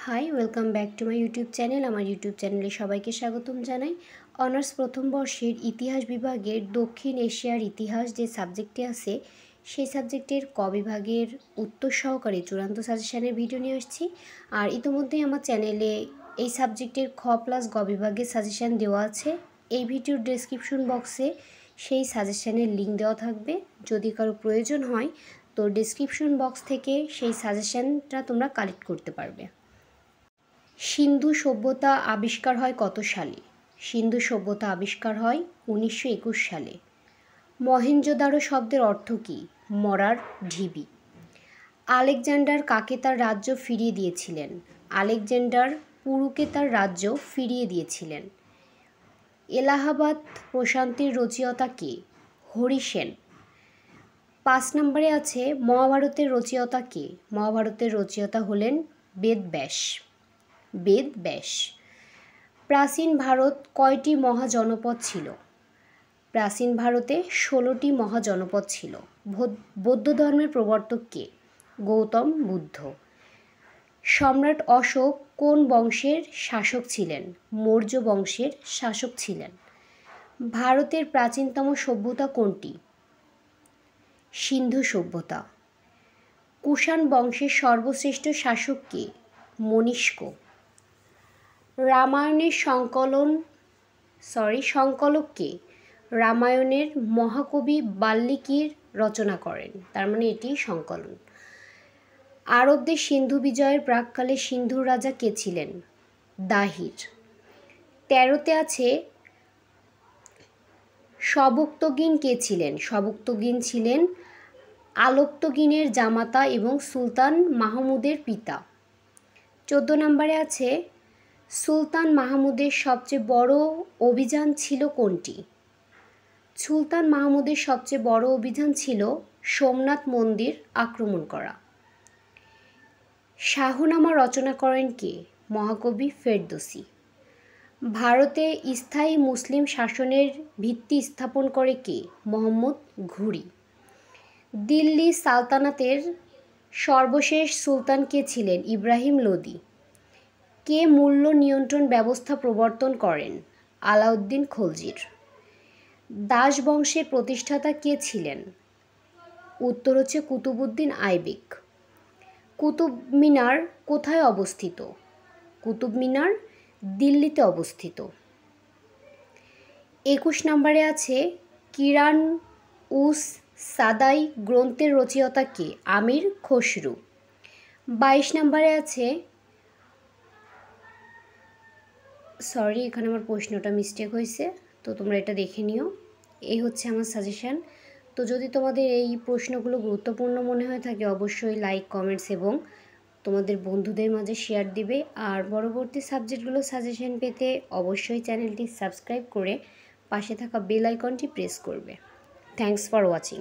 Hi welcome back to my YouTube channel. আমার YouTube চ্যানেলে সবাইকে স্বাগতম জানাই। অনার্স প্রথম বর্ষের ইতিহাস বিভাগের দক্ষিণ এশিয়ার ইতিহাস যে সাবজেক্টটি আছে সেই সাবজেক্টের ক বিভাগের উত্তর সহকারে চূড়ান্ত সাজেশানের ভিডিও নিয়ে আসছি। আর ইতিমধ্যেই আমার চ্যানেলে এই সাবজেক্টের খ প্লাস গ বিভাগের সাজেশান দেওয়া আছে। এই ভিডিওর ডেসক্রিপশন বক্সে সেই সাজেশানের লিঙ্ক দেওয়া থাকবে। যদি কারো প্রয়োজন হয় তো ডেসক্রিপশন বক্স থেকে সেই সাজেশানটা তোমরা কালেক্ট করতে পারবে। সিন্ধু সভ্যতা আবিষ্কার হয় কত সালে? সিন্ধু সভ্যতা আবিষ্কার হয় 1921 সালে। মহেঞ্জোদারো শব্দের অর্থ কী? মরার ঢিবি। আলেকজান্ডার কাকে তার রাজ্য ফিরিয়ে দিয়েছিলেন? আলেকজান্ডার পুরুকে তার রাজ্য ফিরিয়ে দিয়েছিলেন। এলাহাবাদ প্রশান্তির রচয়িতা কে? হরি সেন। 5 নম্বরে আছে মহাভারতের রচয়িতা কে? মহাভারতের রচয়িতা হলেন বেদব্যাস। বেদব্যাস। প্রাচীন ভারত কয়টি মহাজনপদ ছিল? প্রাচীন ভারতে 16টি মহাজনপদ ছিল। বৌদ্ধ ধর্মের প্রবর্তক কে? গৌতম বুদ্ধ। সম্রাট অশোক কোন বংশের শাসক ছিলেন? মৌর্য বংশের শাসক ছিলেন। ভারতের প্রাচীনতম সভ্যতা কোনটি? সিন্ধু সভ্যতা। কুষাণ বংশের সর্বশ্রেষ্ঠ শাসক কে? মনিষ্ক। রামায়ণের সংকলক কে? রামায়ণের মহাকবি বাল্মীকির রচনা করেন, তার মানে এটি সংকলন। আরবদের সিন্ধু বিজয়ের প্রাক্কালে সিন্ধুর রাজা কে ছিলেন? দাহির। 13তে আছে সবুক্তগিন কে ছিলেন? সবুক্তগিন ছিলেন আলোক্তগিনের জামাতা এবং সুলতান মাহমুদের পিতা। 14 নম্বরে আছে সুলতান মাহমুদের সবচেয়ে বড় অভিযান ছিল কোনটি? সুলতান মাহমুদের সবচেয়ে বড় অভিযান ছিল সোমনাথ মন্দির আক্রমণ করা। শাহনামা রচনা করেন কে? মহাকবি ফেরদৌসী। ভারতে স্থায়ী মুসলিম শাসনের ভিত্তি স্থাপন করে কে? মোহাম্মদ ঘুরি। দিল্লি সালতানাতের সর্বশেষ সুলতান কে ছিলেন? ইব্রাহিম লোদি। কে মূল্য নিয়ন্ত্রণ ব্যবস্থা প্রবর্তন করেন? আলাউদ্দিন খলজির। দাস বংশের প্রতিষ্ঠাতা কে ছিলেন? উত্তর হচ্ছে কুতুবউদ্দিন আইবেক। কুতুব মিনার কোথায় অবস্থিত? কুতুব মিনার দিল্লিতে অবস্থিত। 21 নম্বরে আছে কিরান উস সাদাই গ্রন্থের রচয়িতা কে? আমির খসরু। 22 নম্বরে আছে এখানে আমার প্রশ্নটা মিস্টেক হয়েছে, তো তোমরা এটা দেখে নিও। এই হচ্ছে আমার সাজেশান। তো যদি তোমাদের এই প্রশ্নগুলো গুরুত্বপূর্ণ মনে হয়ে থাকে অবশ্যই লাইক, কমেন্টস এবং তোমাদের বন্ধুদের মাঝে শেয়ার দিবে। আর পরবর্তী সাবজেক্টগুলো সাজেশন পেতে অবশ্যই চ্যানেলটি সাবস্ক্রাইব করে পাশে থাকা বেল আইকনটি প্রেস করবে। Thanks for watching.